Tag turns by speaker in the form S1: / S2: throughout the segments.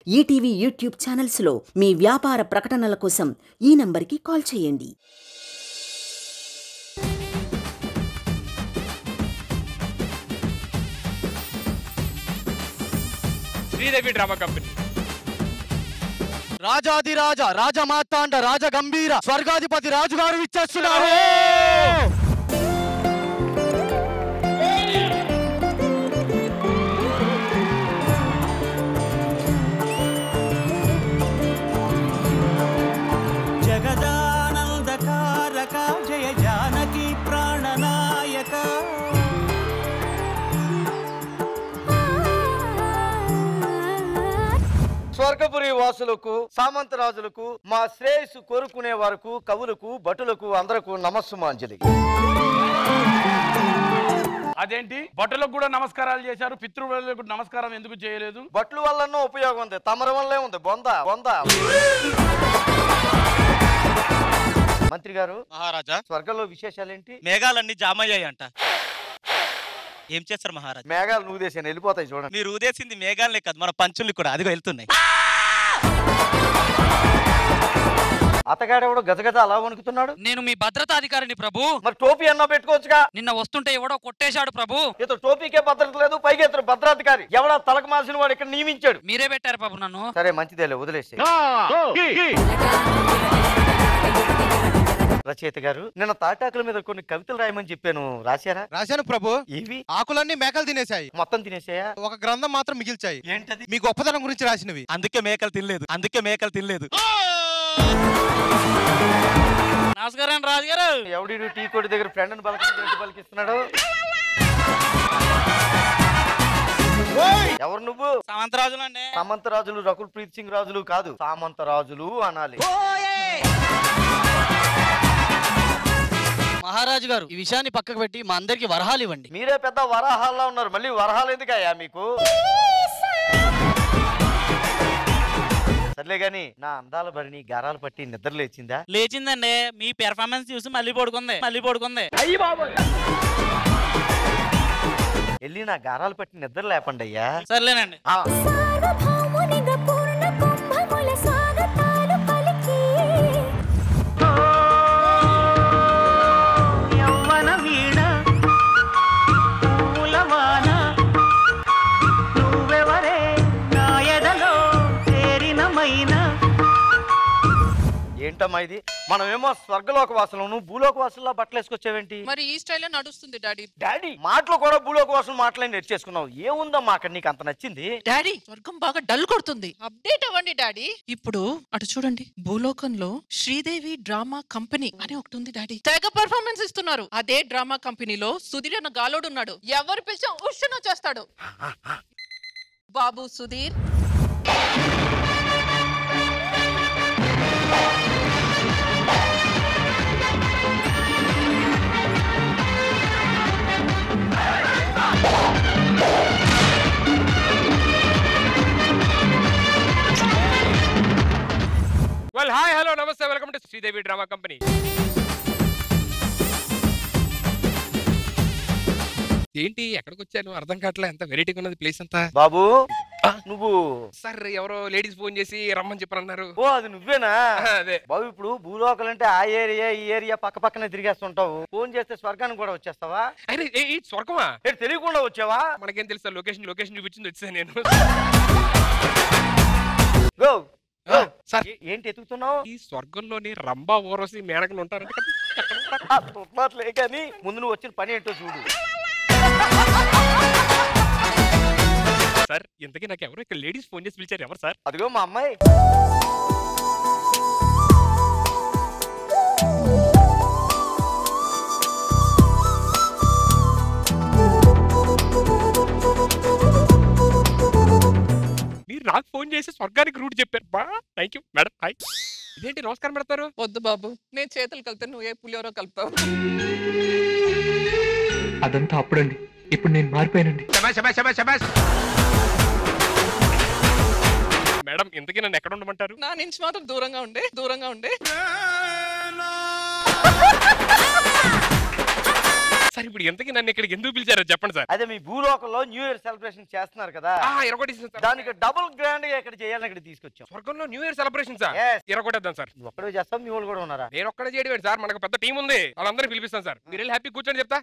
S1: ETV YouTube ఛానల్స్లో మీ వ్యాపార ప్రకటనల కోసం ఈ నంబర్కి కాల్ చేయండి.
S2: శ్రీదేవి డ్రామా కంపెనీ
S3: రాజాదిరాజ రాజమాతాండ రాజగంభీర స్వర్గాధిపతి రాజుగారు ఇచ్చేస్తున్నారు.
S4: జగదానందకారక జయ జానకి ప్రాణనాయక
S3: స్వర్గపురి వాసులకు సామంతరాజులకు మా శ్రేయస్సు కోరుకునే వారికి కవులకు భటులకు అందరకు నమస్సుమాంజలి.
S2: అదేంటి భటులకు కూడా నమస్కారాలు చేశారు, పితృలకు నమస్కారం ఎందుకు చేయలేదు?
S3: భటుల వల్లనో ఉపయోగం ఉంది, తమర వల్లే ఉంది. బొంద బొంద. మంత్రి గారు,
S5: మహారాజా,
S3: స్వర్గంలో విశేషాలేంటి?
S5: మేఘాలన్నీ జామ్ అయ్యాయంట. ఏం చేస్తారు మహారాజా?
S3: మేఘాలు నూదేశాను, వెళ్ళిపోతాయి చూడండి.
S5: మీరు ఊదేసింది మేఘాలనే కాదు, మన పంచుల్ని కూడా అదిగో వెళ్తున్నాయి.
S3: అతగాడెవడో గజగజ అలా వణుకుతున్నాడు.
S6: నేను మీ భద్రతాధికారిని ప్రభు.
S3: మరి టోపీ అన్నా పెట్టుకోవచ్చుగా.
S6: నిన్న వస్తుంటే ఎవడో కొట్టేశాడు ప్రభు.
S3: ఇతను టోపీకే భద్రత లేదు, పైగా ఇతను భద్రాధికారి. ఎవడో తలకు మాసిన వాడు ఇక్కడ నియమించాడు.
S6: మీరే పెట్టారు ప్రభు నన్ను.
S3: సరే మంచిదేలే, వదిలేసి. రచయిత గారు, నిన్న తాటాకుల మీద కొన్ని కవితలు రాయమని చెప్పాను, రాశారా?
S7: రాశాను ప్రభు.
S3: ఇవి
S7: ఆకులన్నీ మేకలు తినేశాయి,
S3: మొత్తం తినేసాయా?
S7: ఒక గ్రంథం మాత్రం మిగిల్చాయి.
S3: ఏంటది?
S7: మీ గొప్పతనం గురించి రాసినవి.
S5: అందుకే మేకలు తినలేదు.
S6: నమస్కారం రాజుగారు.
S3: ఎవడి టీ కొడి దగ్గర ఫ్రెండ్ అని పలికిస్తున్నాడు? ఎవరు నువ్వు?
S6: సామంతరాజులండి.
S3: సామంతరాజులు రకుల్ ప్రీత్ సింగ్ రాజులు కాదు, సామంతరాజులు అనాలి.
S6: మహారాజు గారు, ఈ విషయాన్ని పక్కకు పెట్టి మా అందరికి వరహాలు ఇవ్వండి.
S3: మీరే పెద్ద వరహాల్లో ఉన్నారు, మళ్ళీ వరహాలు ఎందుకయ్యా మీకు? సర్లే గాని, నా అందాల భరిని గారాలు పట్టి నిద్ర లేచిందా?
S6: లేచిందండి. మీ పెర్ఫార్మెన్స్ చూసి మళ్ళీ పడుకుంది.
S3: వెళ్ళి నా గారాలు పట్టి నిద్ర లేపండి అయ్యా.
S6: సర్లేనండి.
S3: ఏంటమ్మా ఇది? మనమేమో స్వర్గలోక వాసులను, భూలోక వాసుల్లో బట్టలు వేసుకొచ్చావేంటి?
S8: మరి ఈ స్టైల్లో నడుస్తుంది డాడీ.
S3: డాడీ మాటలు కూడా భూలోక వాసులు మాటలని నేర్చేసుకున్నావు. ఏముందమ్మా అక్కడ నీకు అంత నచ్చింది?
S8: డాడీ, స్వర్గం బాగా డల్ కొడుతుంది. అప్డేట్ అవ్వండి డాడీ. ఇప్పుడు అటు చూడండి, భూలోకంలో శ్రీదేవి డ్రామా కంపెనీ అని ఒకటి ఉంది డాడీ. తెగ పర్ఫార్మెన్స్ ఇస్తున్నారు. అదే డ్రామా కంపెనీలో సుధీర్ అన్న గాలోడు ఉన్నాడు. ఎవరు పిలిచా ఉష్ణ చేస్తాడు. బాబు సుధీర్.
S2: వెల్, హాయ్, హలో, నమస్తే, welcome to Sridevi drama company. ఏంటి ఎక్కడికి వచ్చాను అర్థం కావట్లే, ఎంత వెరైటీగా ఉన్నది ప్లేస్ అంతా.
S3: బాబు నువ్వు?
S2: సార్ ఎవరో లేడీస్ ఫోన్ చేసి రమ్మని చెప్పన్నారు.
S3: ఓ, అది నువ్వేనా?
S2: అదే
S3: బాబు, ఇప్పుడు భూలోకలు అంటే ఆ ఏరియా ఈ ఏరియా పక్క పక్కనే తిరిగేస్తుంటావు. ఫోన్ చేస్తే స్వర్గానికి కూడా వచ్చేస్తావా?
S2: స్వర్గమా?
S3: తెలియకుండా వచ్చావా?
S2: మనకేం తెలుసా? లొకేషన్ చూపించింది వచ్చేసా నేను.
S3: గో
S2: సార్,
S3: ఏంటి ఎతుకుతున్నావు?
S2: ఈ స్వర్గంలోని రంభా ఓరసి మేనకలు ఉంటారంటే
S3: కానీ ముందు నువ్వు వచ్చిన పని ఏంటో చూడు.
S2: సార్, ఇంతకీ నాకు ఎవరు ఇక్కడ లేడీస్ ఫోన్ చేసి పిలిచారు? ఎవరు సార్?
S3: అదిగో మా అమ్మాయి.
S2: మీరు నాకు ఫోన్ చేసి స్వర్గానికి రూట్ చెప్పారు. బా, థ్యాంక్ యూ మేడం. హాయ్. ఇదేంటి నమస్కారం పెడతారు?
S8: వద్దు బాబు, నేను చేతులు కలితే నువ్వు ఏ పులిహోరో కలుపుతావు.
S9: అదంతా అప్పుడండి, ఇప్పుడు నేను మారిపోయానండి.
S2: మేడం, ఇంతకీ నన్ను ఎక్కడ ఉండమంటారు?
S8: నా నుంచి మాత్రం దూరంగా ఉండే.
S2: సార్ ఇప్పుడు ఎంతకి నన్ను ఇక్కడికి ఎందుకు పిలిచారో చెప్పండి సార్.
S3: అదే మీ భూలోకంలో న్యూ ఇయర్ సెలబ్రేషన్ చేస్తున్నారు కదా, దానికి డబుల్ గ్రాండ్ గా ఇక్కడ చేయాలని ఇక్కడ తీసుకొచ్చాం.
S2: స్వర్గంలో న్యూ ఇయర్ సెలబ్రేషన్ సార్, ఇరగొట్టేద్దాం సార్.
S3: నువ్వు ఒక్కడే చేస్తాం, మీ వాళ్ళు కూడా ఉన్నారా?
S2: నేను ఒక్కడే చేయడం సార్, మనకు పెద్ద టీం ఉంది, వాళ్ళందరినీ పిలిపిస్తాను సార్. మీరు వెళ్ళి హ్యాపీ కూర్చొని చెప్తా.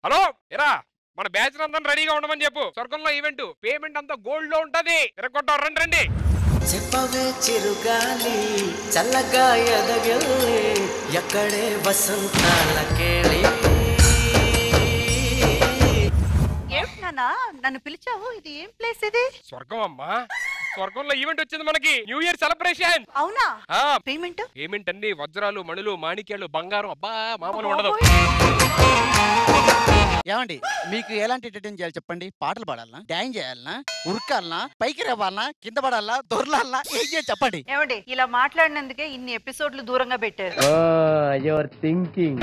S2: హలో ఎరా, మన బ్యాచ్ అంతా రెడీగా ఉండమని చెప్పు. స్వర్గంలో ఈవెంట్ పేమెంట్ అంతా గోల్డ్ లో ఉంటది. ఇరగొట్టారు, రండి రండి.
S10: చెప్పవే చిరుగాలి చల్లగా ఎదగలే ఎక్కడే వసంతాల కేళి.
S11: ఏమిటి నాన్న నన్ను పిలిచావు? ఇది ఏం ప్లేస్ ఇది?
S2: స్వర్గం అమ్మా, స్వర్గంలో ఈవెంట్ వచ్చింది మనకి, న్యూ ఇయర్ సెలబ్రేషన్.
S11: అవునా? పేమెంట్
S2: పేమెంట్ అన్ని వజ్రాలు, మణులు, మాణిక్యాలు, బంగారం, అబ్బా మామూలు ఉండదు.
S6: ఏమండి మీకు ఎలాంటి ఎంటర్టైన్ చేయాలి చెప్పండి? పాటలు పాడాలనా, డాన్స్ చేయాలనా, ఉరకాలనా, పైకి రేవాలనా, కింద పడాలనా, దొరలాలనా, ఏం చేయాలి చెప్పండి?
S11: ఏమండి ఇలా మాట్లాడినందుకే ఇన్ని ఎపిసోడ్లు దూరంగా పెట్టారు.
S3: Your thinking.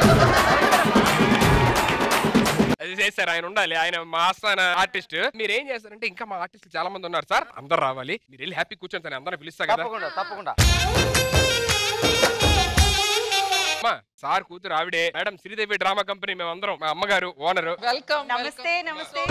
S2: అది చేస్తారు, ఆయన ఉండాలి, ఆయన మా ఆస్థాన ఆర్టిస్ట్. మీరు ఏం చేస్తారంటే ఇంకా మా ఆర్టిస్టులు చాలా మంది ఉన్నారు సార్, అందరు రావాలి. మీరు వెళ్ళి హ్యాపీ కూర్చొని సార్, అందరిని పిలుస్తా కదా.
S3: తప్పకుండా.
S2: సార్ కూతురు ఆవిడే మేడం, శ్రీదేవి డ్రామా కంపెనీ. మేమందరం, మా అమ్మగారు ఓనరు.
S8: వెల్కమ్.
S11: నమస్తే నమస్తే.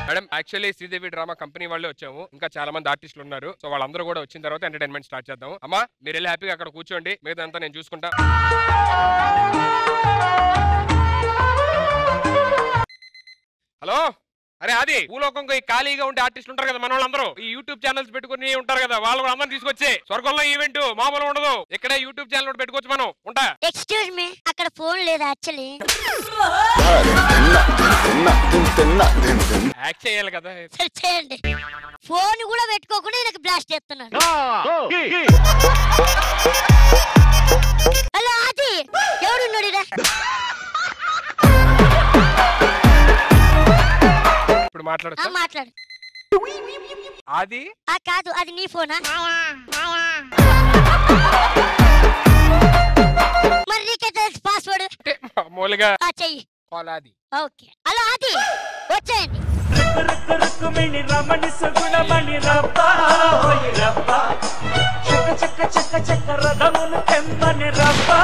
S2: Madam actually Sridevi drama company వాళ్ళే వచ్చాము, ఇంకా చాలా మంది ఆర్టిస్టులు ఉన్నారు. సో వాళ్ళందరూ కూడా వచ్చిన తర్వాత ఎంటర్టైన్మెంట్ స్టార్ట్ చేద్దాం. అమ్మా మీరు వెళ్ళి హ్యాపీగా అక్కడ కూర్చోండి, మిగతా అంతా నేను చూసుకుంటా. హలో, అరే అది భూలోకంలో ఖాళీగా ఉండే ఆర్టిస్టులు ఉంటారు కదా, మన వాళ్ళందరూ ఈ యూట్యూబ్ ఛానల్స్ పెట్టుకుని ఉంటారు కదా, వాళ్ళు అందరూ తీసుకొచ్చే. స్వర్గంలో ఈవెంట్ మామూలు ఉండదు, ఇక్కడే యూట్యూబ్ ఛానల్ పెట్టుకోవచ్చు మనం. ఉంటా.
S12: ఎక్స్క్యూజ్ మీ, అక్కడ ఫోన్ లేదు యాక్చువల్లీ.
S2: యాక్ట్ చేయాలి కదా.
S12: సరే చేయండి. ఫోన్ కూడా పెట్టుకోకుండా నాకు బ్లాస్ట్ చేస్తున్నాను. హలో అది ఎవడున్నాడు?
S2: ఇప్పుడు మాట్లాడు.
S12: మాట్లాడు.
S2: అది
S12: కాదు, అది నీ ఫోనా? మరి నీకే తెలుసు పాస్వర్డ్?
S2: మామూలుగా
S12: చెయ్యి.
S2: అది
S12: ఓకే. హలో అది వచ్చేయండి.
S4: రమణి సుగుణమణి రబ్బా హోయ్ రబ్బా చక్క చక్క చక్క చక్క రథమును తెమ్మని రబ్బా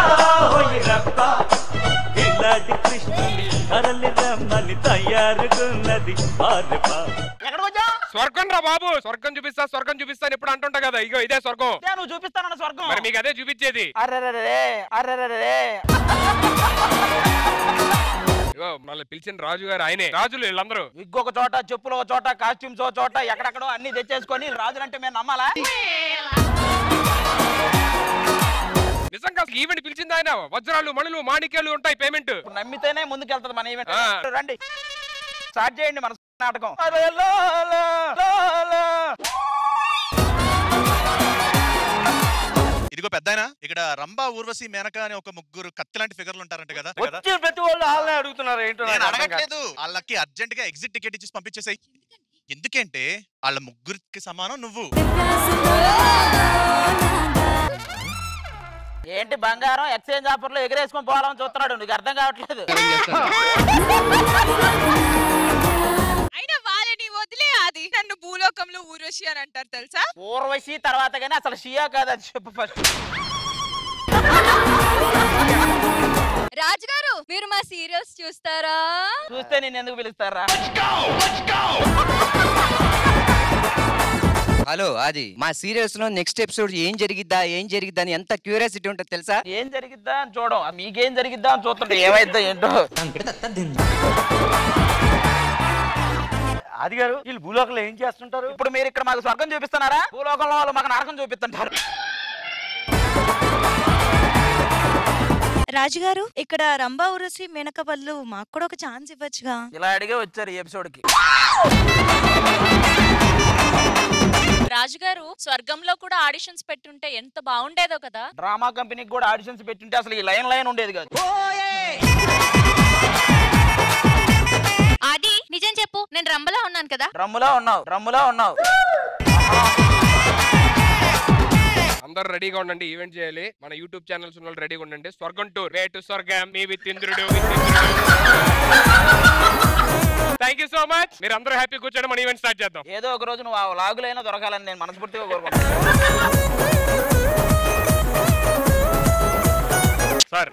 S4: హోయ్ రబ్బా ఇలాంటి కృష్ణుని అరలి రమ్మని తయారుగున్నది ఆరబా.
S2: స్వర్గం రా బాబు, స్వర్గం చూపిస్తా, స్వర్గం చూపిస్తాను ఎప్పుడు అంటుంటా కదా. ఇగో ఇదే స్వర్గం.
S6: నువ్వు చూపిస్తానన్న స్వర్గం.
S2: మరి మీకు అదే చూపించేది. మళ్ళీ పిలిచిన రాజు గారు ఆయనే. రాజులు వీళ్ళందరూ
S6: ఇంకొక చోట, చెప్పులు ఒక చోట, కాస్ట్యూమ్స్ ఒక చోట, ఎక్కడెక్కడో అన్ని తెచ్చేసుకొని రాజులంటే మేము నమ్మాలా?
S2: నిజంగా ఈవెంట్ పిలిచింది ఆయన. వజ్రాలు, మణులు, మాణిక్యాలు ఉంటాయి పేమెంట్.
S6: నమ్మితేనే ముందుకెళ్తుంది మన ఈవెంట్. రండి స్టార్ట్ చేయండి మన నాటకం.
S13: ఇదిగో పెద్దాయన, ఇక్కడ రంభా, ఊర్వశి, మేనక అని ఒక ముగ్గురు కత్తి లాంటి ఫిగర్లు ఉంటారంట కదా.
S3: ప్రతి వాళ్ళు వాళ్ళే అడుగుతున్నారు. ఏంటో
S13: నేను అడగట్లేదు, వాళ్ళకి అర్జెంట్ గా ఎగ్జిట్ టికెట్ ఇచ్చి పంపించేసాయి. ఎందుకంటే వాళ్ళ ముగ్గురికి సమానం నువ్వు.
S6: ఏంటి బంగారం ఎక్స్చేంజ్ ఆఫర్ లో ఎగరేసుకొని పోవాలని చూస్తున్నాడు, నీకు అర్థం కావట్లేదు.
S8: అయినా వాళ్ళని వదిలే అది నన్ను భూలోకంలో ఊర్వశి అని అంటారు తెలుసా?
S6: ఊర్వశి తర్వాత గానీ అసలు షియా కాదు, అది చెప్పు ఫస్ట్.
S12: రాజుగారు మీరు మా సీరియల్స్ చూస్తారా?
S6: చూస్తే నేను ఎందుకు పిలుస్తారా?
S14: హలో అది మా సీరియల్స్ లో నెక్స్ట్ ఎపిసోడ్ ఏం జరిగిద్దా అని ఎంత క్యూరియాసిటీ ఉంటుంది తెలుసా?
S6: ఏం జరిగిద్దా అని చూడం, మీకేం జరిగిద్దా అని చూస్తుంటే ఏమైద్దా ఏంటో.
S3: అది గారు వీళ్ళు భూలోకంలో ఏం చేస్తుంటారు?
S6: ఇప్పుడు మీరు ఇక్కడ మాకు స్వర్గం చూపిస్తున్నారా? భూలోకంలో వాళ్ళు మాకు నరకం చూపిస్తుంటారు.
S15: రాజుగారు ఇక్కడ రంభా, ఊర్వశి, మేనక బదులు మాకు కూడా ఒక ఛాన్స్ ఇవ్వచ్చుగా.
S6: ఇలా అడిగే వచ్చారు ఈ ఎపిసోడ్ కి.
S8: రాజుగారు స్వర్గంలో కూడా ఆడిషన్స్ పెట్టుంటే ఎంత బాగుండేదో కదా.
S6: డ్రామా కంపెనీకి కూడా ఆడిషన్స్ పెట్టుంటే అసలు ఈ లైన్ ఉండేది కాదు.
S12: అది నిజం చెప్పు, నేను రంబలా ఉన్నాను కదా?
S6: డ్రమ్ములో ఉన్నావు.
S2: అందరూ రెడీగా ఉండండి, ఈవెంట్ చేయాలి. మన యూట్యూబ్ ఛానల్స్ ఉన్న వాళ్ళు రెడీగా ఉండండి. స్వర్గం టూర్, రేటు స్వర్గం మీ విత్ ఇంద్రుడు. Thank you so much. మీరు అందరూ హ్యాపీ కూర్చోండి, మన ఈవెంట్ స్టార్ట్ చేద్దాం.
S16: ఏదో ఒక రోజు నువ్వు ఆ లాగులైనా దొరకాలని నేను మనస్ఫూర్తిగా కోరుకుంటున్నాను.
S2: సార్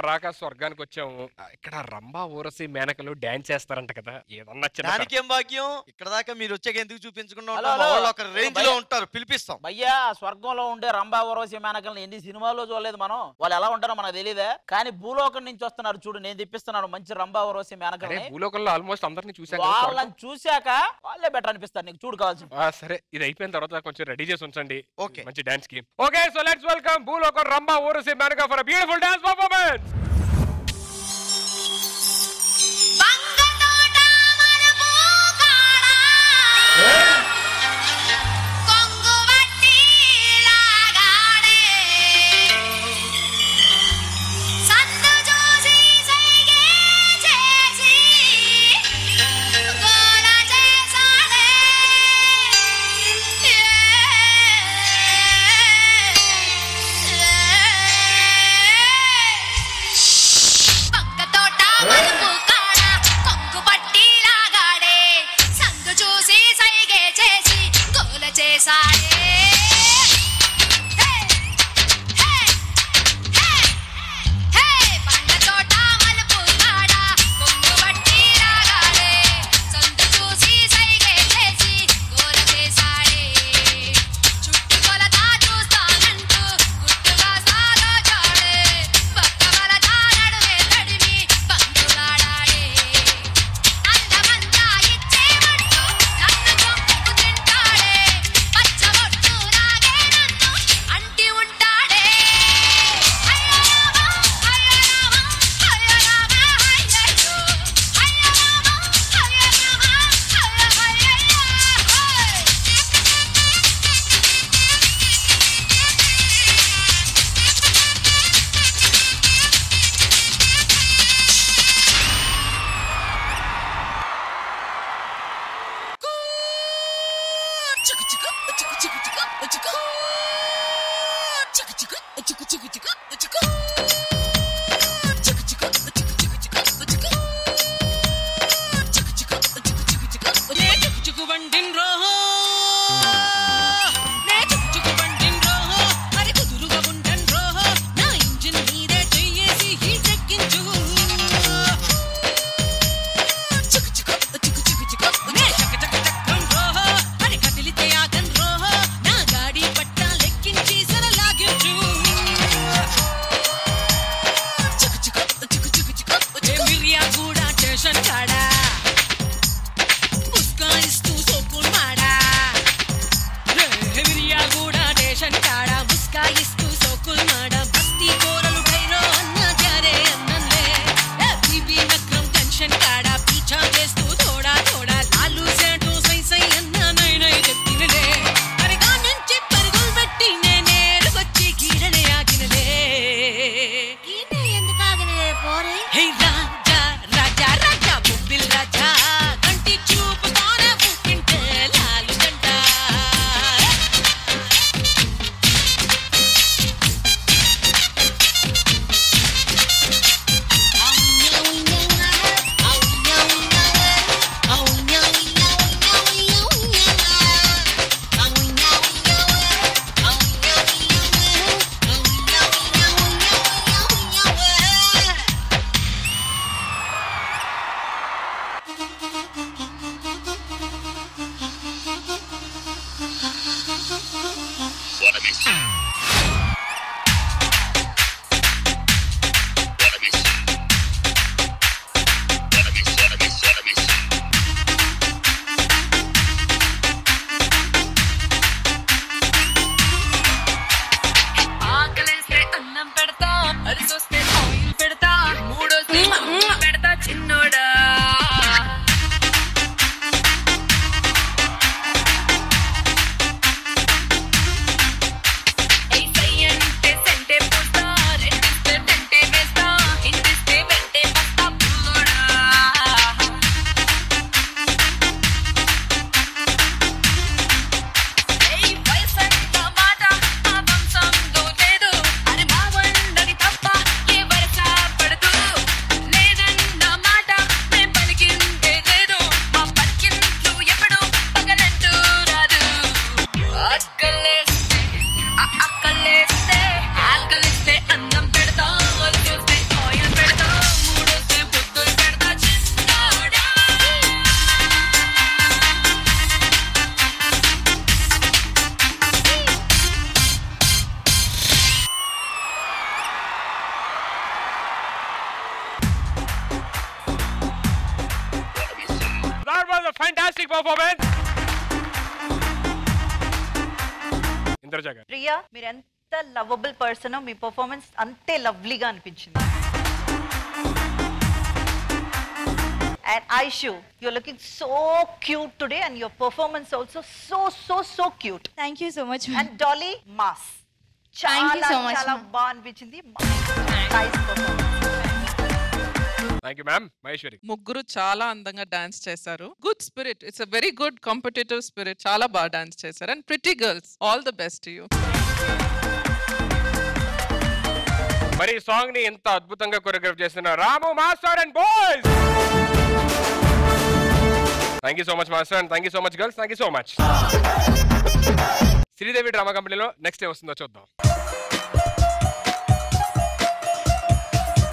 S2: రాక స్వర్గానికి వచ్చాము. ఇక్కడ రంభా ఊరసి మేనకలు డాన్స్ చేస్తారంట కదా, ఏదన్నా
S3: దానికేం భాగ్యం. ఇక్కడ దాకా మీరు వచ్చాక ఎందుకు చూపించకుండా
S16: హలో, హలో.
S3: వాళ్ళు ఒక రేంజ్ లో ఉంటారు, పిలిపిస్తాం.
S16: భయ్యా స్వర్గంలో ఉండే రంభా ఊర్వశి మేనకల్ని ఎన్ని సినిమాల్లో చూడలేదు మనం. వాళ్ళు ఎలా ఉంటారో మనకు తెలియదే, కానీ భూలోకం నుంచి వస్తున్నారు చూడు, నేను తెప్పిస్తున్నాను మంచి రంభా ఊర్వశి మేనకల్ని.
S2: భూలోకంలో ఆల్మోస్ట్ అందరిని చూసాక
S16: వాళ్ళని చూశాక వాళ్ళే బెటర్ అనిపిస్తారు నీకు, చూడు కావాల్సింది.
S2: సరే ఇది అయిపోయిన తర్వాత కొంచెం రెడీ చేసి ఉంచండి.
S3: ఓకే,
S2: మంచి డాన్స్ కి. ఓకే, సో లెట్స్ వెల్కమ్ భూలోకం Rambha Urvashi Menaka for a beautiful dance performance.
S8: Hey, Raja, Raja, Raja, Bumbil
S2: fantastic performance. Indraja garu.
S11: Priya, మీరు ఎంత లవబుల్ పర్సన్, మీ పర్ఫార్మెన్స్ అంతే లవ్లీగా అనిపించింది. And Aishu, you're looking so cute today, and your performance also so cute.
S15: Thank you so much.
S11: And Dolly, mass.
S15: Thank you so much.
S11: Chala baa అనిపించింది. Nice performance.
S2: Thank you ma'am. Maheshwari.
S8: ముగ్గురు చాలా అందంగా dance చేశారు. Good spirit, it's a very good competitive spirit. చాలా బాగా dance చేశారు. And pretty girls, all the best to you.
S2: మరి ఈ సాంగ్ ని ఎంత అద్భుతంగా కొరియోగ్రాఫ్ చేస్తున్న Ramu master and boys. Thank you so much master and thank you so much girls. Thank you so much. Sridevi drama కంపెనీలో నెక్స్ట్ ఏ వస్తుందో చూద్దాం.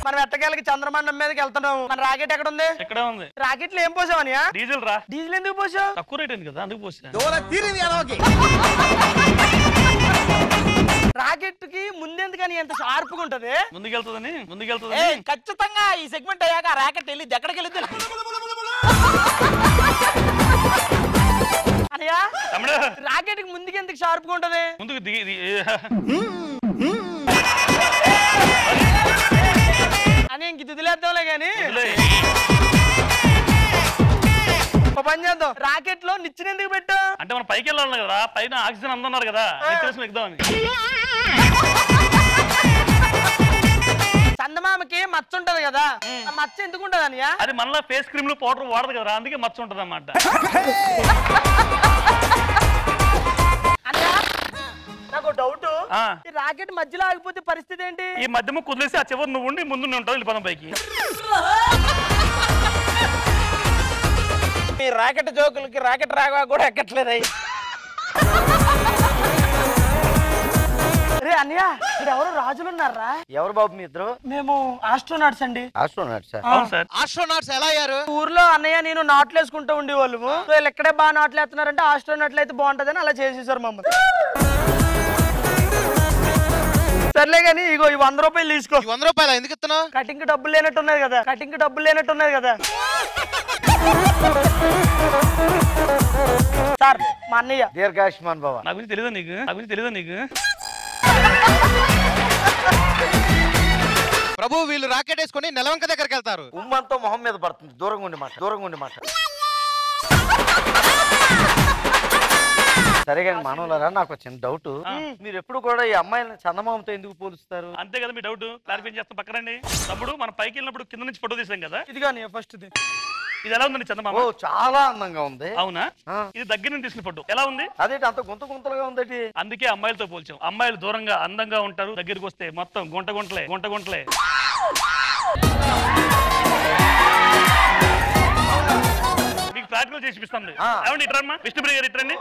S17: మనం ఎట్టకేళ్ళకి చంద్రమండలం మీదకి వెళ్తున్నాం. మన రాకెట్ ఎక్కడ ఉంది?
S4: ఎక్కడ ఉంది?
S17: రాకెట్ లో ఏం పోసావని?
S4: డీజిల్ రా.
S17: డీజిల్ ఎందుకు పోసావు?
S4: తక్కువ రేట్ ఉంది కదా, అందుకు పోసా.
S17: రాకెట్ కి ముందెందుకని ఎంత షార్ప్ గా ఉంటది?
S4: ముందుకెళ్తుందని.
S16: ఖచ్చితంగా ఈ సెగ్మెంట్ అయ్యాక రాకెట్ వెళ్ళి ఎక్కడికి వెళ్ళింది
S17: అనయా, రాకెట్ కి ముందుకి ఎందుకు షార్ప్ గా ఉంటది?
S4: ముందుకు దిగి
S17: అని ఇంక దిదిలేద్దాంలే గాని పని చేద్దాం. రాకెట్ లో నిచ్చెన ఎందుకు పెట్టా?
S4: అంటే మనం పైకి వెళ్ళాలి కదా, పైన ఆక్సిజన్ అందన్నారు కదా, ఎక్కుదామని.
S17: చందమామకి మచ్చ ఉంటది కదా, ఆ మచ్చ ఎందుకు ఉంటది అనియా?
S4: అది మనలో ఫేస్ క్రీమ్ లో పౌడర్ వాడదు కదా, అందుకే మచ్చ ఉంటది అన్నమాట.
S17: నాకు డౌట్, ఈ రాకెట్ మధ్యలో ఆగిపోతే పరిస్థితి ఏంటి?
S4: ఈ మధ్యమ కుదిలేసి ఆ చివరి నువ్వు ఉండి ముందు ఉంటావు, వెళ్ళిపోదాం పైకి.
S16: మీ రాకెట్ జోకులకి రాకెట్ రాగా కూడా ఎక్కట్లేదు.
S17: రే అన్నయ్య, ఇక్కడ ఎవరు రాజులు ఉన్నారా?
S3: ఎవరు బాబు మీ ఇద్దరు?
S17: మేము ఆస్ట్రోనాట్స్ అండి.
S3: ఆస్ట్రోనాట్స్ ఎలా అయ్యారు?
S17: ఊర్లో అన్నయ్య నేను నాట్లు వేసుకుంటూ ఉండేవాళ్ళు. వీళ్ళు ఎక్కడే బాగా నాట్లు వేస్తున్నారంటే ఆస్ట్రోనాట్లు అయితే బాగుంటదని అలా చేసేసారు మమ్మల్ని. సర్లే గానీ ఇగో ఈ 100 రూపాయలు తీసుకో.
S7: 100 రూపాయలు ఎందుకు ఇస్తున్నావు?
S17: కటింగ్ కి డబ్బులు లేనట్టున్నది కదా, కటింగ్ కి డబ్బులు లేనట్టున్నది కదా. సార్ మా అన్నయ్య
S3: దీర్ఘాయుష్మాన్ బాబా.
S4: నా గురించి తెలియదా నీకు?
S7: ప్రభు, వీళ్ళు రాకెట్ వేసుకొని నెలవంక దగ్గరికి వెళ్తారు.
S3: ఉమ్మంతో మొహం మీద పడుతుంది. దూరంగా ఉండి మాట. సరే కానీ మానవులారా, నాకు చిన్న డౌట్. మీరు ఎప్పుడు కూడా ఈ అమ్మాయిని చందమామతో ఎందుకు పోలుస్తారు?
S4: అంతే కదా మీ డౌట్. క్లారిఫై చేస్తాం పక్కనండి. తమ్ముడు, మనం పైకి వెళ్ళినప్పుడు కింద నుంచి ఫోటో తీసాం కదా,
S17: ఇది కానీ ఫస్ట్
S4: ఇది ఎలా ఉందండి చందమామ?
S3: చాలా అందంగా ఉంది.
S4: అవునా? ఇది దగ్గర నుంచి తీసిన ఫోటో ఎలా ఉంది?
S3: అదేంటి అంత గుంతలుగా ఉంది?
S4: అందుకే అమ్మాయిలతో పోల్చాం. అమ్మాయిలు దూరంగా అందంగా ఉంటారు, దగ్గరికి వస్తే మొత్తం గుంటలే. మీకు ప్రాక్టికల్ చేసి చూపిస్తాం. ఏమండి ఇట్రమ్మా, విష్ణుప్రియ గారు ఇట్రండి.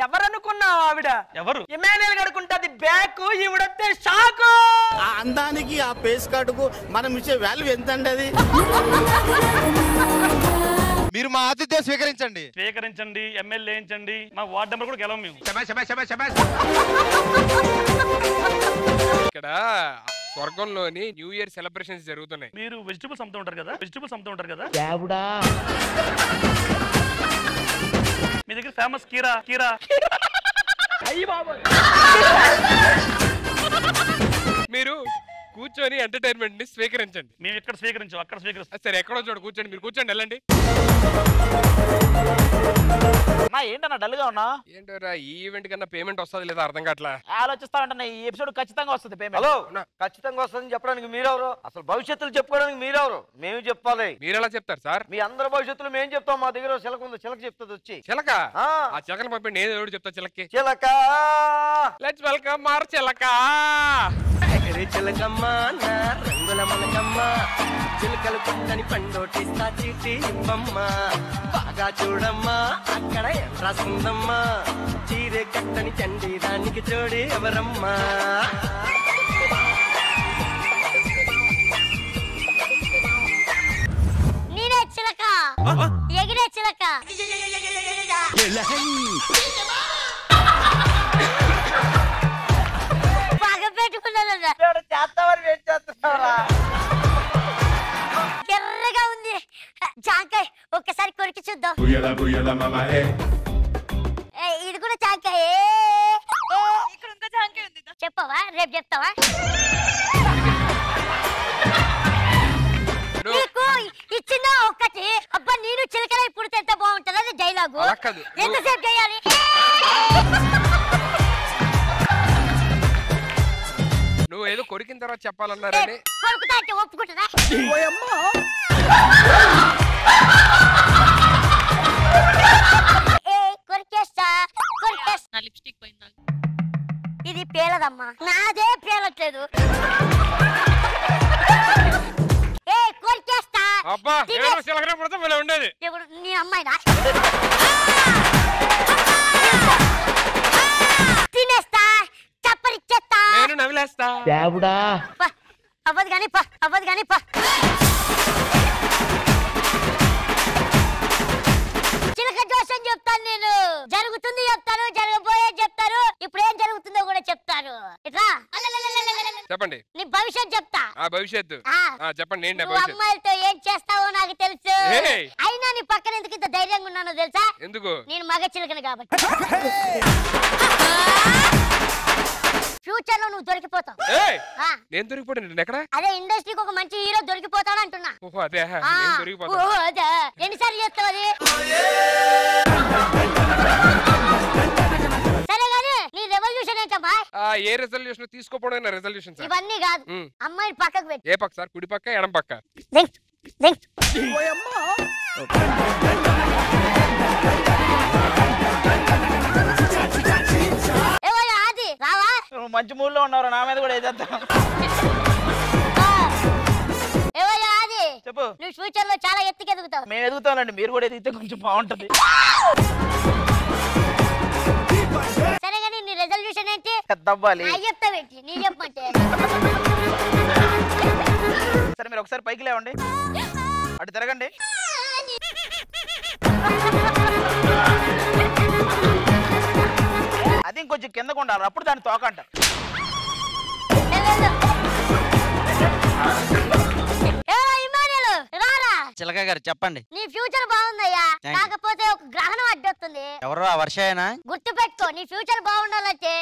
S17: ఎవరనుకున్నావు? ఆవిడ
S4: ఎవరు?
S17: ఇమానుయల్ గడుకుంటది బ్యాక్, ఈవిడొస్తే షాకు.
S18: ఆ అందానికి, ఆ పేస్ కార్డుకు మనం ఇచ్చే వాల్యూ ఎంత అండి? అది
S7: మీరు మా ఆతిథ్యం స్వీకరించండి.
S4: ఎమ్మెల్యే వేయించండి. మా వార్డ్ నెంబర్ కూడా గెలవం మేము.
S2: ఇక్కడ స్వర్గంలోని న్యూ ఇయర్ సెలబ్రేషన్స్ జరుగుతున్నాయి.
S4: మీరు వెజిటబుల్స్ అమ్ముతూ ఉంటారు కదా, మీ దగ్గర ఫేమస్ కీరా.
S2: మీరు కూర్చొని ఎంటర్టైన్మెంట్ ని స్వీకరించండి.
S4: మేము ఇక్కడ స్వీకరించాం, అక్కడ స్వీకరిస్తాం.
S2: సరే, ఎక్కడో చోట కూర్చోండి. మీరు కూర్చోండి, వెళ్ళండి.
S16: ఏంటన్నా డల్ గా ఉన్నా?
S2: ఏంటోరా, ఈ ఈవెంట్ కన్నా పేమెంట్ వస్తుంది లేదా అర్థం కావట్లా.
S16: ఆలోచిస్తా ఉంటా, ఈ ఎపిసోడ్ ఖచ్చితంగా వస్తుంది పేమెంట్.
S3: హలో, ఖచ్చితంగా వస్తుందని చెప్పడానికి మీరెవరు? అసలు భవిష్యత్తులు చెప్పుకోవడానికి మీరెవరు? మేము చెప్పాలి.
S2: మీరు ఎలా చెప్తారు సార్?
S3: మీ అందరి భవిష్యత్తులు మేము చెప్తాం. మా దగ్గర చిలక ఉంది, చిలక చెప్తుంది. వచ్చి
S2: చిలక? ఆ చిలకని పంపండి, నేను ఎవరు చెప్తా చిలక్కి.
S3: చిలక,
S2: లెట్స్ వెల్కమ్ మార్ చిలక.
S10: చిలకమ్మ నా రంగుల మనకమ్మ, చిలకలు పండని పండోటిస్తా చీటి ఇవ్వమ్మ. బాగా చూడమ్మా అక్కడ రాస్తుందమ్మా, చీరే కట్టని చండి దానికి జోడి ఎవరమ్మా?
S12: నేనే చిలక, ఎగిరే చిలక.
S16: చేస్తున్నావురా
S12: ఎర్రగా ఉంది జాంకాయ ఒక్కసారి కొరికి చూద్దాం ఇది కూడా జాంకాయ ఇక్కడ ఇంకా జాంకాయ ఉంది చెప్పవా రేపు చెప్తావా నీకు ఇచ్చిన ఒక్కటి అబ్బా నేను చిలకలై పుడితే ఎంత బాగుంటుంది అది డైలాగు ఎంతసేపు చేయాలి
S2: నువ్వు ఏదో కొరికిన తర్వాత చెప్పాలన్నారని
S12: కొరుకుతా అంటే ఒప్పుకుంటుందా కొరికేస్తా కొరికేస్తా లిప్స్టిక్ పోయిందా ఇది పేలదమ్మా నాదే పేలట్లేదు కొరికేస్తా
S2: అబ్బా ఉండేది
S12: నీ అమ్మాయినా తినేస్తా చప్పరిచ్చేస్తా
S2: నేను నవ్వులేస్తా
S3: దేవుడా
S12: అవ్వదు కానీ అవ్వదు కానీ చిలక జోసం చెప్తాను నేను జరుగుతుంది చెప్తాను జరగబోయే చెప్తారు ఇప్పుడు ఏం జరుగుతుందో కూడా చెప్తాను ఇట్లా
S2: చెప్పండి
S12: నీ భవిష్యత్ చెప్తా
S2: ఆ భవిష్యత్తు చెప్పండి ఏంటి
S12: నువ్వు అమ్మాయిలతో ఏం చేస్తావో నాకు తెలుసు అయినా నీ పక్కన ఎందుకు ఇంత ధైర్యంగా ఉన్నానో తెలుసా
S2: ఎందుకు
S12: నేను మగ చిలకను కాబట్టి ఫ్యూచర్ లో నువ్వు దొరికిపోతావు
S2: నేను దొరికిపోయాను ఎక్కడ
S12: అదే ఇండస్ట్రీకి ఒక మంచి హీరో దొరికిపోతాడు అంటున్నా
S2: అదే
S12: ఎన్నిసార్లు చేస్తావు అది సరే గానీ నీ రెవల్యూషన్ ఏంటమ్మా
S2: ఏ రెజల్యూషన్ తీసుకోపోవడం రెజల్యూషన్
S12: ఇవన్నీ కాదు అమ్మాయిని పక్కకు పెట్టి
S2: ఏ పక్క సార్ కుడి పక్క ఎడం పక్క
S12: ఆది రావా
S16: నువ్వు మంచి మూడ్ లో ఉన్నావు నా మీద కూడా ఏదేద్దాం
S12: ఆది
S16: చెప్పు
S12: నువ్వు ఫ్యూచర్ లో చాలా ఎత్తుకి ఎదుగుతావు
S16: మేము ఎదుగుతానండి మీరు కూడా ఎదిగితే కొంచెం బాగుంటది
S12: సరే కానీ నీ రెజల్యూషన్ ఏంటి
S16: దవ్వాలి
S12: చెప్తా పెట్టి నీ చెప్పమంటే
S16: సరే మీరు ఒకసారి పైకి లేవండి అటు తిరగండి అది ఇంకొంచెం కిందకు ఉండాలి అప్పుడు దాన్ని తోకంట
S6: చిలక గారు చెప్పండి
S12: నీ ఫ్యూచర్ బాగుందయ్యా కాకపోతే ఒక గ్రహణం అడ్డొస్తుంది
S6: ఎవరు ఆ వర్షాయనా
S12: గుర్తు పెట్టుకో నీ ఫ్యూచర్ బాగుండాలంటే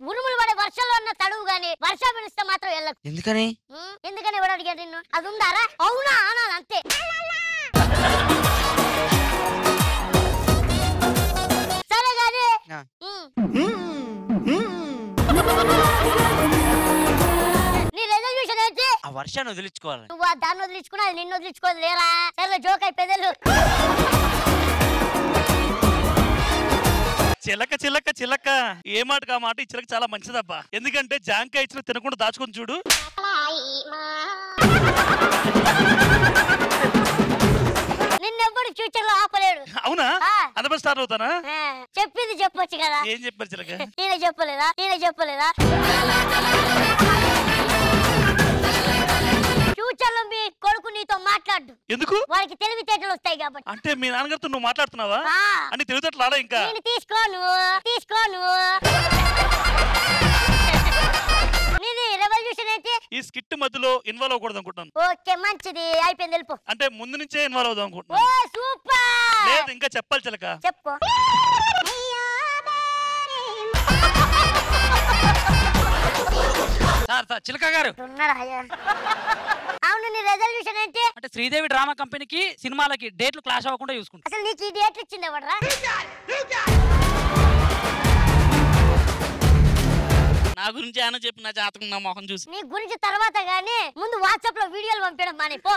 S12: ఉరుములు పడే వర్షంలో ఉన్న తడువు గాని వర్షం పిలిస్తే మాత్రం వెళ్ళకు
S6: ఎందుకని
S12: ఎందుకని ఎవడు అడిగాడు నిన్ను అది ఉందారా అవునా అనాలి అంతే సరే గాని నీ రెజల్యూషన్ ఏంటి
S6: ఆ వర్షాన్ని వదిలించుకోవాలి
S12: నువ్వు దాన్ని వదిలించుకున్నా అది నిన్ను వదిలించుకోవాలి లేరా సరే జోక్ అయిపోయేదలు
S4: చిలక చిలక చిలక ఏ మాట కా మాట ఈ చిలక చాలా మంచిదబ్బా ఎందుకంటే జాంకాయ ఇచ్చిన తినకుండా దాచుకొని చూడు
S12: నిన్నెప్పుడు ఫ్యూచర్ లో ఆపలేడు
S4: అవునా అనబడి స్టార్ట్ అవుతానా
S12: చెప్పింది చెప్పొచ్చు కదా
S4: ఏం చెప్పారు చిలక
S12: నేనే చెప్పలేదా ఫ్యూచర్ లో మీ కొడుకు నీతో మాట్లాడు
S4: ఎందుకు
S12: వారికి తెలివితేటలు వస్తాయి కాబట్టి
S4: అంటే మీ నాన్నగారితో నువ్వు మాట్లాడుతున్నావా అంటే తెలివితేటలు ఆడా ఇంకా
S12: నేను తీసుకోను నీది రెవల్యూషన్ ఏంటి
S4: ఈ స్కిట్ మధ్యలో ఇన్వాల్వ్ అవ్వకూడదు అనుకుంటున్నాను
S12: ఓకే మంచిది అయిపోయింది వెళ్ళిపో
S4: అంటే ముందు నుంచే ఇన్వాల్వ్ అవుదాం అనుకుంటున్నాను
S12: ఓ సూపర్
S4: లేదు ఇంకా చెప్పాలి చిలక
S12: చెప్పు
S5: సార్ చిలక గారు
S12: అవును నీ రెజల్యూషన్ ఏంటి
S5: అంటే శ్రీదేవి డ్రామా కంపెనీకి సినిమాలకి డేట్లు క్లాష్ అవ్వకుండా చూసుకుంటా
S12: అసలు నీకు ఈ డేట్లు ఇచ్చింది ఎవడరా
S5: నా గురించి ఆయన చెప్పి నా జాతకం నా మొహం చూసి
S12: నీ గురించి తర్వాత గానీ ముందు వాట్సాప్ లో వీడియోలు పంపించడం మానేపో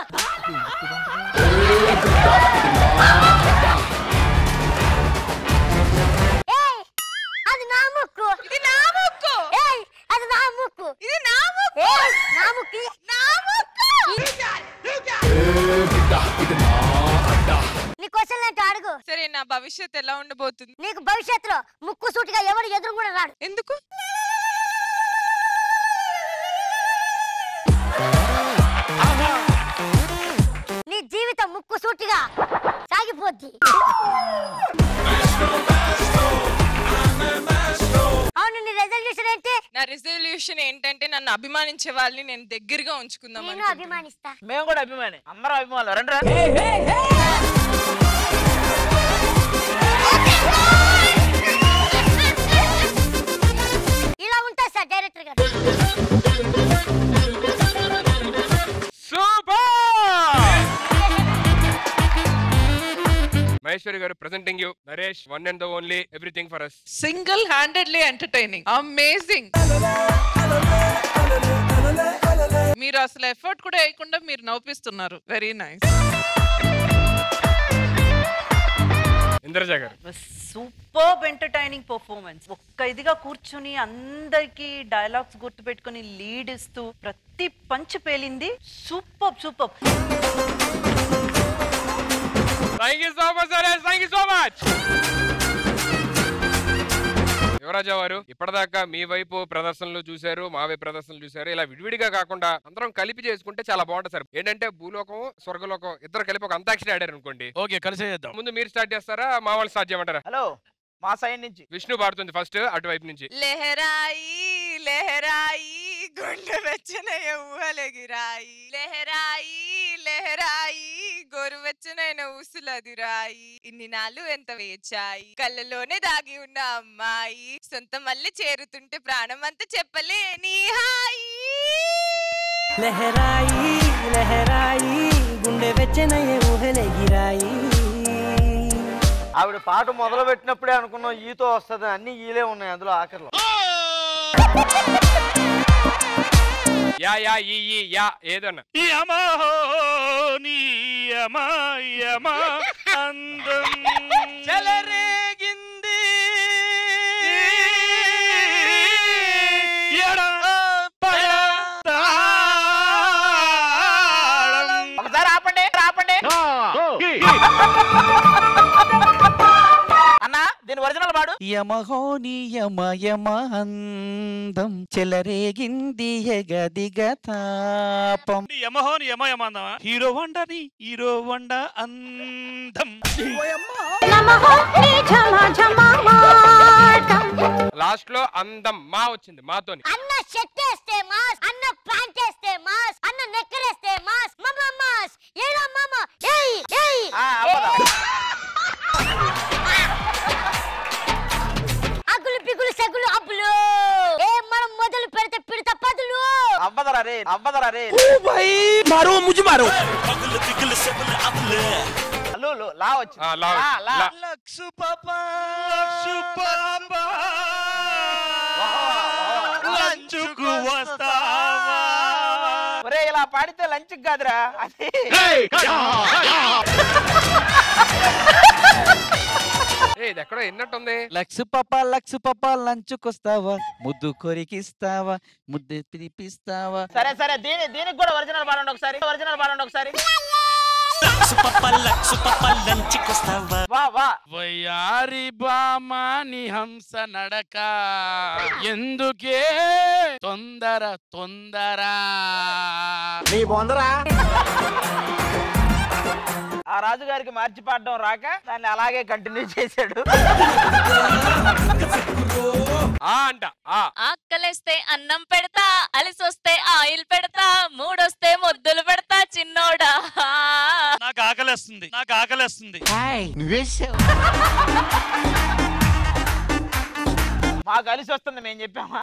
S12: అది నా ముక్కు ఇది నా ముక్కు అది నా ముక్కు ఇది నా ముక్కు నా ముక్కు నా ముక్కు నీ క్వశ్చన్ ఏంటో అడుగు
S19: సరే నా భవిష్యత్తు ఎలా ఉండబోతుంది
S12: నీకు భవిష్యత్తులో ముక్కు సూటిగా ఎవరు ఎదురు కూడా రాడు
S19: ఎందుకు
S12: నీ జీవితం ముక్కు సూటిగా సాగిపోద్ది
S19: అవును నీ రెజల్యూషన్ ఏంటి నా రెజల్యూషన్ ఏంటి ఏంటంటే నన్ను అభిమానించే వాళ్ళని నేను దగ్గరగా ఉంచుకుందాం
S12: నేను అభిమానిస్తా.
S16: మేము కూడా అభిమాని, అందరం అభిమానులు. రండి
S12: ఇలా ఉంటా సార్ డైరెక్టర్ గారు.
S2: మహేశ్వరి గారు presenting you Naresh, one and the only everything for us.
S8: Single handedly entertaining, amazing. మీరు అసలు ఎఫర్ట్ కూడా వేయకుండా మీరు నవ్విస్తున్నారు. Very nice.
S2: ఇంద్రజ గారు
S11: సూపర్బ్ ఎంటర్టైనింగ్ పర్ఫార్మెన్స్. ఒక్క ఇదిగా కూర్చుని అందరికి డైలాగ్స్ గుర్తు పెట్టుకుని లీడ్ ఇస్తూ ప్రతి పంచ్ పేలింది. Super super.
S2: Thank you so much Naresh, thank you so much. Yuvaraja వారు ఇప్పటిదాకా మీ వైపు ప్రదర్శనలు చూశారు, మా వైపు ప్రదర్శనలు చూశారు. ఇలా విడివిడిగా కాకుండా అందరం కలిపి చేసుకుంటే చాలా బాగుంటుంది సార్. ఏంటంటే భూలోకం స్వర్గలోకం ఇద్దరు కలిపి ఒక అంతాక్షరి ఆడారు అనుకోండి.
S4: ఓకే, కలిసి చేద్దాం.
S2: ముందు మీరు స్టార్ట్ చేస్తారా, మా వాళ్ళు స్టార్ట్ చేయమంటారా?
S16: హలో, మా సైడ్ నుంచి
S2: విష్ణు పాడుతుంది ఫస్ట్, అటువైపు నుంచి.
S19: లెహరాయి లెహరాయి గుండె వెచ్చన ఊహలెగిరాయి, లెహరాయి లెహరాయి గోరువెచ్చనైన ఊసులదిరాయి, ఇన్ని నాళ్ళు ఎంత వేచాయి, కళ్ళలోనే దాగి ఉన్న అమ్మాయి, సొంత మళ్ళీ చేరుతుంటే ప్రాణం అంతా చెప్పలేని హాయి.
S10: లెహరాయి లెహరాయి గుండె వెచ్చనయ్యే ఊహలెగిరాయి.
S3: ఆవిడ పాట మొదలు పెట్టినప్పుడే అనుకున్నాం ఈతో వస్తుంది, అన్ని ఈలే ఉన్నాయి అందులో ఆఖరిలో.
S2: యా యా ఈ యా ఏదన్నా
S4: అందం
S16: చెలరేగింది ఒకసారి ఆపండి ఆపండి అన్నా, దీని ఒరిజినల్ పాడు.
S6: యమహోని యమ యమ అందం చెలరేగింది ఎగదిగ తాపం.
S4: యమహోని యమ యమ అందమా? హీరో వండని హీరో వండ అందం.
S2: లాస్ట్ లో అందం మా వచ్చింది మాతోని.
S12: అన్న షర్ట్ వేస్తే మాస్, అన్న ప్యాంట్ వేస్తే మాస్, అన్న నెక్కర్ వేస్తే మాస్, మమ్మ మాస్, ఏరా మామ, ఏయ్ ఏయ్. అగులు పిగులు సగులు అబ్బులు, ఏ మనం మొదలు పెడితే పిడత పదులు.
S16: అవ్వదరా రే, అవ్వదరా రే.
S10: మారో ముझे मारो.
S16: హలో లా వచ్చి
S4: లక్సు పాపా లక్సు పాపా లంచుకు వస్తావా.
S16: ఒరే, ఇలా పాడితే లంచ్ కాదురా అది.
S2: ఇది ఎక్కడో ఎన్నట్టుంది.
S6: లక్సు పాప లంచుకొస్తావా, ముద్దు కొరికిస్తావా, ముద్దు పిలిపిస్తావా.
S16: సరే సరే, దీనికి కూడా ఒరిజినల్ పాడండి ఒకసారి, ఒరిజినల్ పాడండి ఒకసారి. వా వా.
S4: వయ్యారి బామాని హంస నడక, ఎందుకే తొందర తొందర.
S10: నీ బొందరా.
S16: ఆ రాజుగారికి మార్చి పాడడం రాక దాన్ని అలాగే కంటిన్యూ చేశాడు.
S20: ఆకలేస్తే అన్నం పెడతా, అలిసొస్తే ఆయిల్ పెడతా, మూడొస్తే ముద్దులు పెడతా చిన్నోడా.
S4: నాకు ఆకలేస్తుంది, నాకు ఆకలేస్తుంది.
S16: మాకు కలిసి వస్తుంది, మేము చెప్పామా.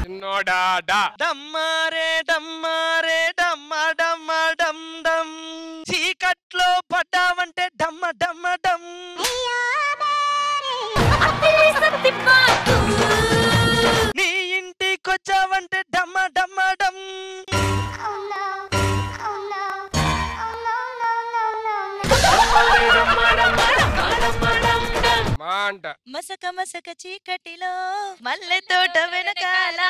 S2: చిన్నోడా డా
S4: డమ్మారే డమ్మారే డమ్మ డమ్మ డమ్ డమ్, చీకట్లో పడ్డావంటే డమ్మ డమ్మ డమ్. నీ ఇంటికొచ్చావంటే డమ్మ డమ్మ డమ్.
S20: మసక మసక చీకటిలో మల్లె తోట వెనకాల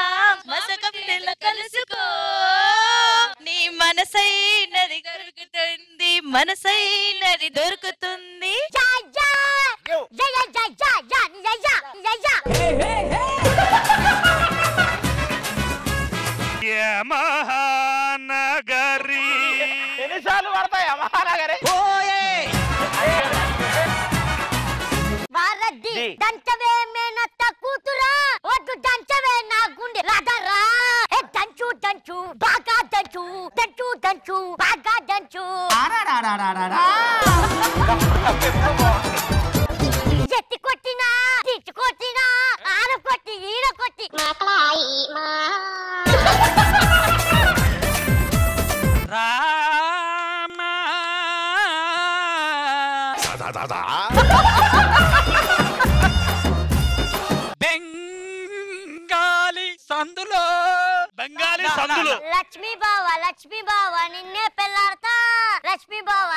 S20: మసక పిల్ల కలుసుకో, నీ మనసైనది దొరుకుతుంది, మనసైనది దొరుకుతుంది.
S4: మహానగరి
S16: ఎన్నిసార్లు పడతాయి మహానగరి.
S12: వారధి దంతవే ఎత్తి కొట్టినా తిట్టు కొట్టినా ఆడ కొట్టి ఈడ కొట్టి
S4: బెంగాలీ సందులో బెంగాలీ సందులో
S12: లక్ష్మీ బావ నిన్నే పెళ్ళాడతా లక్ష్మీ బావ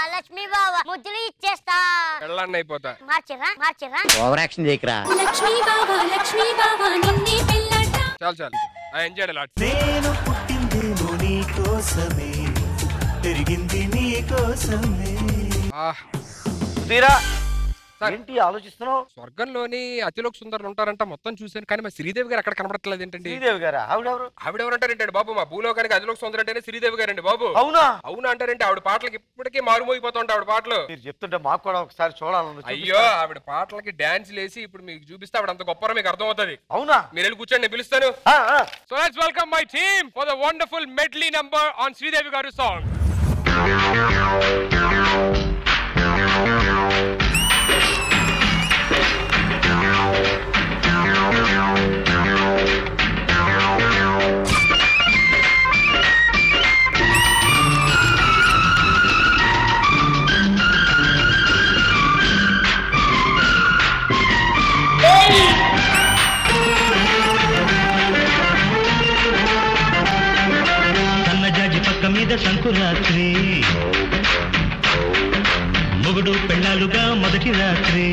S12: ముద్దులు ఇచ్చేస్తా
S2: పెళ్ళాన్ని అయిపోతా
S12: మార్చిరా
S10: ఓవర్ యాక్షన్ చేయకరా.
S12: లక్ష్మీ బావ నిన్నే పెళ్ళాడతా
S2: చాలు ఎంజాయ్ లాట్.
S10: నేను పుట్టిందేమో నీ కోసమే పెరిగింది నీ కోసమే.
S3: తీరా ఏంటి ఆలోచిస్తున్నావు?
S2: స్వర్గంలోని అతిలోక సుందరులు ఉంటారంట, మొత్తం చూశాను. కానీ మా శ్రీదేవి గారు అక్కడ కనబడట్లేదు ఏంటండి?
S3: శ్రీదేవి గారా?
S2: ఆవిడెవరు అంటారేంటండి బాబు? మా భూలోకానికి అతిలోక సుందరు అంటేనే శ్రీదేవి గారండి బాబు.
S3: అవునా?
S2: అవునా అంటారేంటి? ఆవిడ పాటలకి ఇప్పటికీ మారుమోగిపోతుంటా ఆవిడ పాటలు.
S3: మీరు చెప్తుంటే మాకు కూడా ఒకసారి చూడాలని.
S2: అయ్యో, ఆవిడ పాటలకి డాన్స్ లేసి ఇప్పుడు మీకు చూపిస్తే ఆవిడ అంత గొప్ప మీకు అర్థం అవుతుంది.
S3: అవునా?
S2: మీరు వెళ్ళి కూర్చొని నేను పిలుస్తాను. So let's welcome my team for the wonderful medley number on Sridevi గారు సాంగ్.
S21: సన్నజాజి పక్క మీద సంకురాత్రి, మొగుడు పెళ్ళాలుగా మొదటి రాత్రి,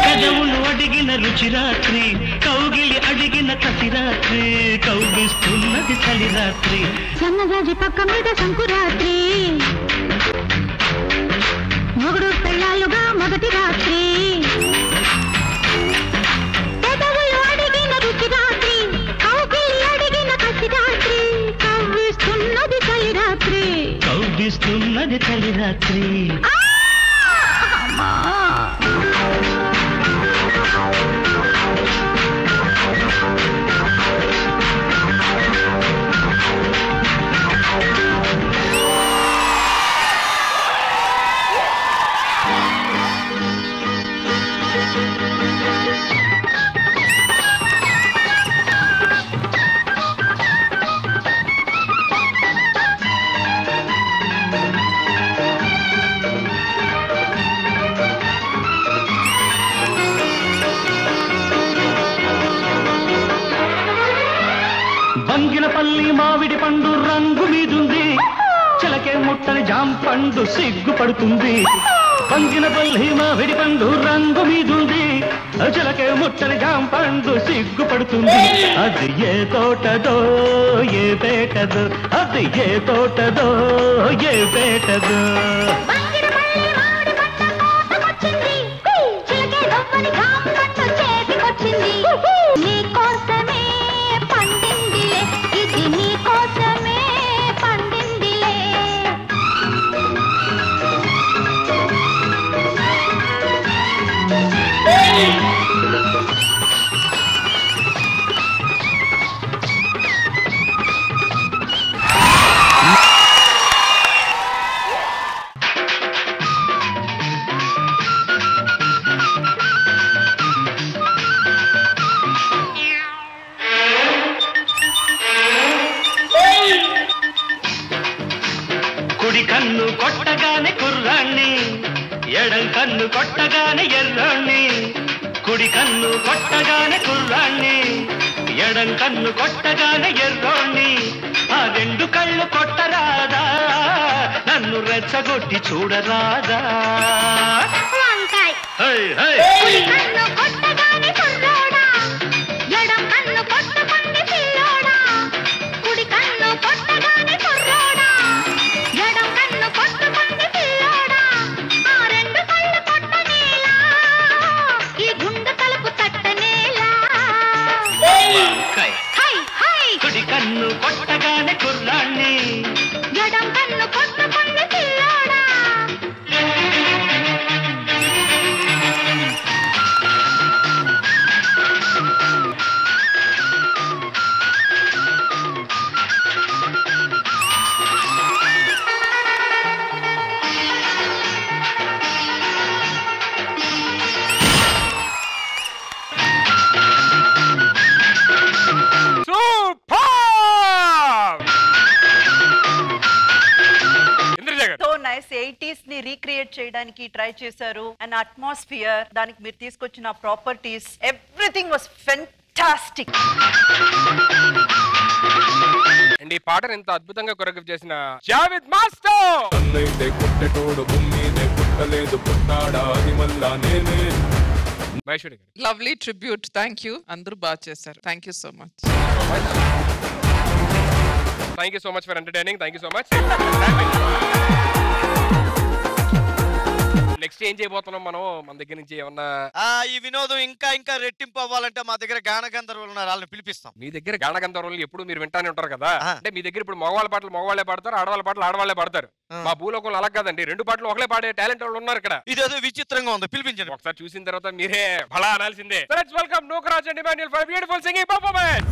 S21: పెదవులు అడిగిన రుచి రాత్రి, కౌగిలి అడిగిన కసి రాత్రి, కౌగిస్తున్నది చలి రాత్రి.
S12: సన్నజాజి పక్క మీద సంకురాత్రి, మొగుడు పెళ్ళాలుగా మొదటి రాత్రి, పెదవులు అడిగిన రుచి రాత్రి, కౌగిలి అడిగిన కసి రాత్రి, కవ్విస్తున్నది చలి రాత్రి,
S21: కౌగిస్తున్నది చలి రాత్రి. బంగినపల్లి మామిడి పండు రంగు మీదుంది, చిలకే ముట్టని జాం పండు సిగ్గుపడుతుంది. బంగినపల్లి మామిడి పండు రంగు మీదుంది, చిలకే ముట్టని జాం పండు సిగ్గుపడుతుంది. అది ఏ తోటదో ఏ పేటదో, అది ఏ తోటదో ఏ పేటదో. కుడి కన్ను కొట్టగానే కుర్రాణ్ణి, ఎడం కన్ను కొట్టగానే ఎర్రాణ్ణి. కుడి కన్ను కొట్టగానే కుర్రాణ్ణి, ఎడం కన్ను కొట్టగానే ఎర్రోణ్ణి. ఆ రెండు కళ్ళు కొట్టరాదా, నన్ను రెచ్చగొట్టి చూడరాదా. హై హై కుడి కన్ను కొట్టగానే కుర్రాణ్ణి, ఎడం కన్ను కొట్టగానే పిల్లోడా.
S11: నైస్ 80s ని రీక్రియేట్ చేయడానికి ట్రై చేశారు. అండ్ అట్మాస్ఫియర్, దానికి మీరు తీసుకొచ్చిన properties, everything was fantastic.
S2: And ఈ పాటను ఎంత అద్భుతంగా కొరియోగ్రఫీ చేసిన జావేద్ మాస్టర్.
S1: అన్నైతే పుట్టెటోడు భూమినే పుట్టలేదు, పుట్టాడా అది మళ్ళా నేనే.
S8: Lovely tribute. థ్యాంక్ యూ, అందరూ బాగా చేశారు. Thank you so much.
S2: Thank you so much for entertaining. Thank you so much. Next ఏం చేయబోతున్నాం మనం? మన దగ్గర నుంచి ఏమన్నా
S3: ఈ వినోదం ఇంకా ఇంకా రెట్టింపు అవ్వాలంటే మా దగ్గర గాన గంధర్వులు ఉన్నారు, వాళ్ళని పిలిపిస్తాం.
S2: మీ దగ్గర గాన గంధర్వులు ఎప్పుడు మీరు వింటానే ఉంటారు కదా. అంటే మీ దగ్గర ఇప్పుడు మగవాళ్ళ పాటలు మగవాళ్ళే పాడతారు, ఆడవాళ్ళ పాటలు ఆడవాళ్ళే పాడతారు. మా భూలోకంలో అలా కాదండి, 2 పాటలు ఒకలే పాడే టాలెంట్ వాళ్ళు ఉన్నారు ఇక్కడ.
S3: ఇదేదో విచిత్రంగా ఉంది, పిలిపించండి.
S2: ఒకసారి చూసిన తర్వాత మీరే భలా అనాల్సిందే. Let's welcome Nookaraj and Emmanuel for beautiful singing performance.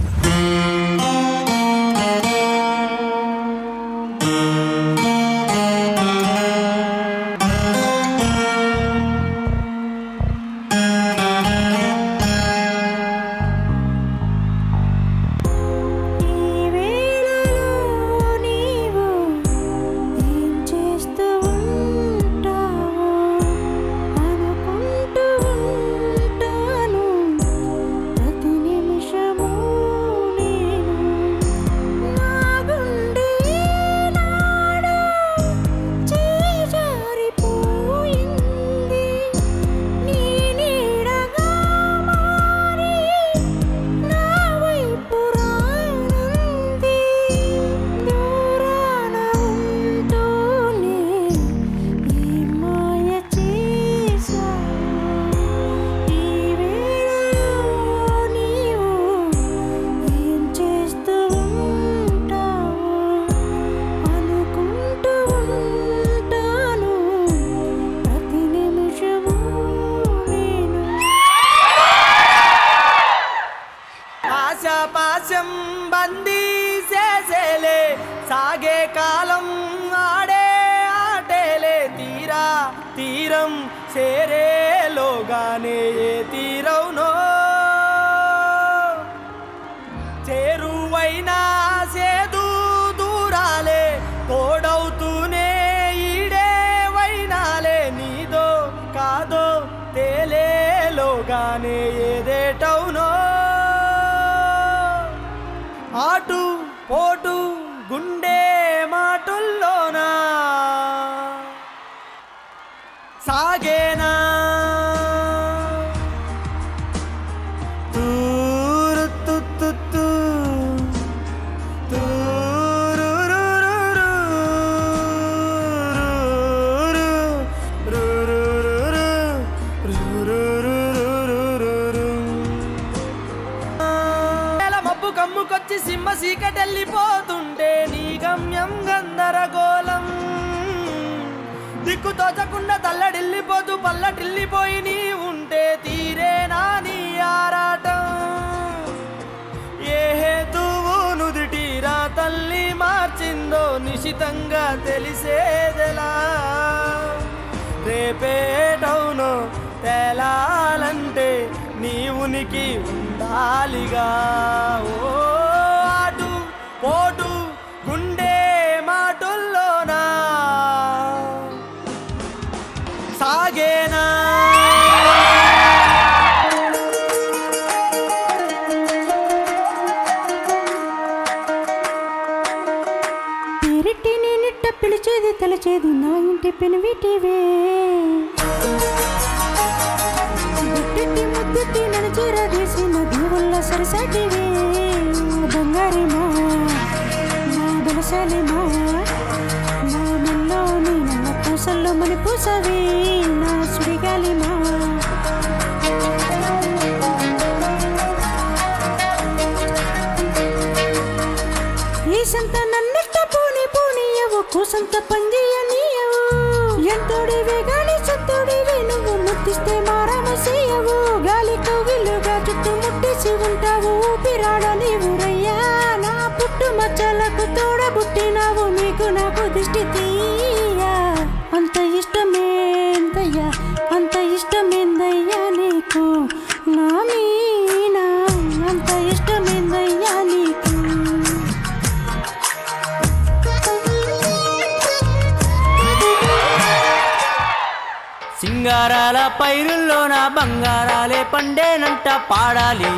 S17: సాగే కాలం ఆడే ఆటేలే తీరా తీరం చేరేలోగానే ఏ తీరవునో చేరువైనా సేదు దూరాలే తోడవుతూనే ఈడే వైనాలే నీదో కాదో తేలేలోగానే ఏదేటవునో ఆటు పోటు గుండె మాటుల్లోనా సాగేనా కమ్ముకొచ్చి సింహ సీకటెళ్ళిపోతుంటే నీ గమ్యం గందరగోళం దిక్కు తోచకుండా తల్లడిల్లిపోతూ పల్లటిల్లిపోయి నీ ఉంటే తీరేనా నీ ఆరాటం ఏ హేతువు నుదిటిరా తల్లి మార్చిందో నిశితంగా తెలిసేదెలా రేపేటవునో తేలాలంటే నీ ఉనికి ఉండాలిగా ఓ ఆటు పోటు గుండె మాటుల్లోనా సాగేనా
S22: పేరెట్టి నేనిట్ట పిలిచేది తలచేది నా ఇంటి పెనువిటివే గుట్టెట్టి ముద్దెట్టి నన్ను చేరదీసి నా దేవుళ్ళ సరసాటివే బంగారేమా నా బలశాలేమా నా మెల్లోని నల్ల పూసల్లో మని పూసవే నా సుడిగాలిమా ఈ సంత నన్నిష్ట పోనీ పోనీయవు కూసంత పందియనీయవు ఎంతోడివే గాని సత్తోడివే నువ్వు ముట్టిస్తే మారామసేయవు గాలి కవిలుగా చుట్టూ ముట్టేసి ఉంటావు ఊపిరాడ నీవురయ్యా నా పుట్టు మచ్చలకు తోడబుట్టినావు నీకు నాకు దిష్టి తీయా అంత ఇష్టమేందయ్యా అంత ఇష్టమేందయ్యా నీకు నా మీనా అంత ఇష్టమేందయ్యా నీకు
S10: సింగారాల పైరుల్లోన బంగారాలే పండేనంట పాడాలి.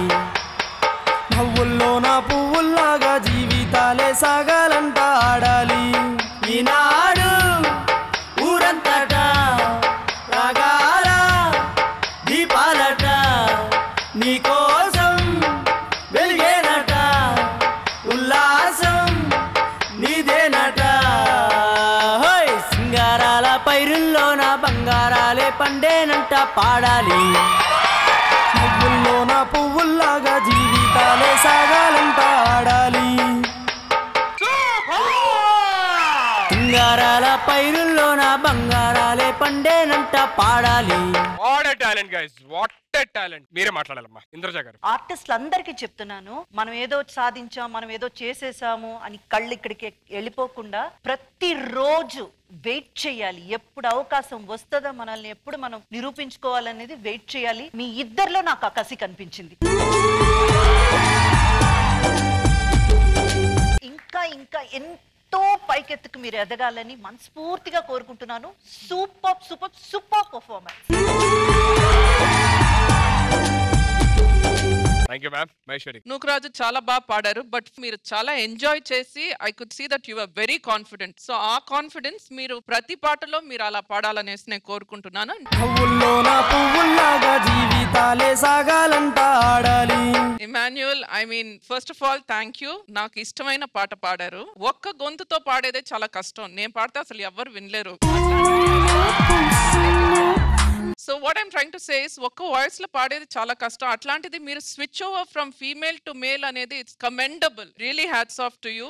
S21: నవ్వుల్లోన పువ్వుల్లాగా జీవితాలే సాగాలంట ఆడాలి.
S10: ఈనాడు ఊరంతటా రాగాల దీపాలట నీకోసం వెలిగేనట ఉల్లాసం నీదేనట. హోయ్ సింగారాల పైరుల్లోన బంగారాలే పండేనంట పాడాలి.
S21: నవ్వుల్లోన పువ్వుల్లాగా జీవితాలే సాగాలంట ఆడాలి.
S10: సింగారాల పైరుల్లోన బంగారాలే పండేనంట పాడాలి.
S2: What a talent guys, what a talent. మీరే మాట్లాడాలమ్మా ఇంద్రజ గారు.
S11: ఆర్టిస్టులు అందరికీ చెప్తున్నాను, మనం ఏదో సాధించాం, మనం ఏదో చేసేసాము అని కళ్ళు ఇక్కడికి వెళ్ళిపోకుండా ప్రతిరోజు వెయిట్ చేయాలి. ఎప్పుడు అవకాశం వస్తుందో మనల్ని ఎప్పుడు మనం నిరూపించుకోవాలనేది వెయిట్ చేయాలి. మీ ఇద్దరిలో నాకు ఆ కసి కనిపించింది. ఇంకా ఇంకా ఎంతో పైకెత్తుకు మీరు ఎదగాలని మనస్ఫూర్తిగా కోరుకుంటున్నాను. Super super super performance.
S2: Thank you ma'am. Maheshwari.
S8: Nukaraju చాలా బాగా పాడారు, బట్ మీరు చాలా ఎంజాయ్ చేసి I could see that you are very confident. So ఆ కాన్ఫిడెన్స్ మీరు ప్రతి పాటలో మీరు అలా పాడాలనేసి నేను కోరుకుంటున్నాను.
S21: నవ్వుల్లోన పువ్వుల్లాగా జీవితాలే సాగాలంట ఆడాలి.
S8: Emmanuel, I mean first of all thank you. నాకు ఇష్టమైన పాట పాడారు. ఒక్క గొంతుతో పాడేదే చాలా కష్టం. నేను పాడితే అసలు ఎవరు వినలేరు. So what I'm trying to say is ఒక్క వాయిస్ లో పాడేది చాలా కష్టం. అట్లాంటిది మీరు switch over from female to male అనేది it's commendable. Really hats off to you.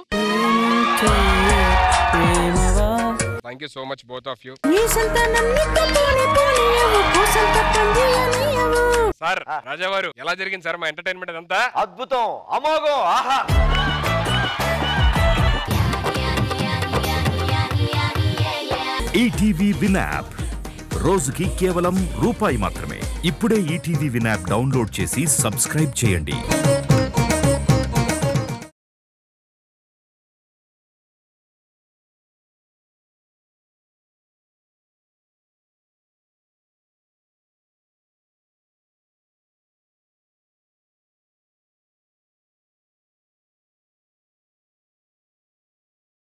S2: Thank you so much both of you. Sir రాజావారు, ఎలా జరిగింది సార్ మా ఎంటర్టైన్మెంట్ అదంతా?
S3: అద్భుతం, అమోఘం, ఆహా.
S9: ఈటీవీ విన్ యాప్ రోజుకి కేవలం రూపాయి మాత్రమే. ఇప్పుడే ఈటీవీ విన్ యాప్ డౌన్లోడ్ చేసి సబ్స్క్రైబ్ చేయండి.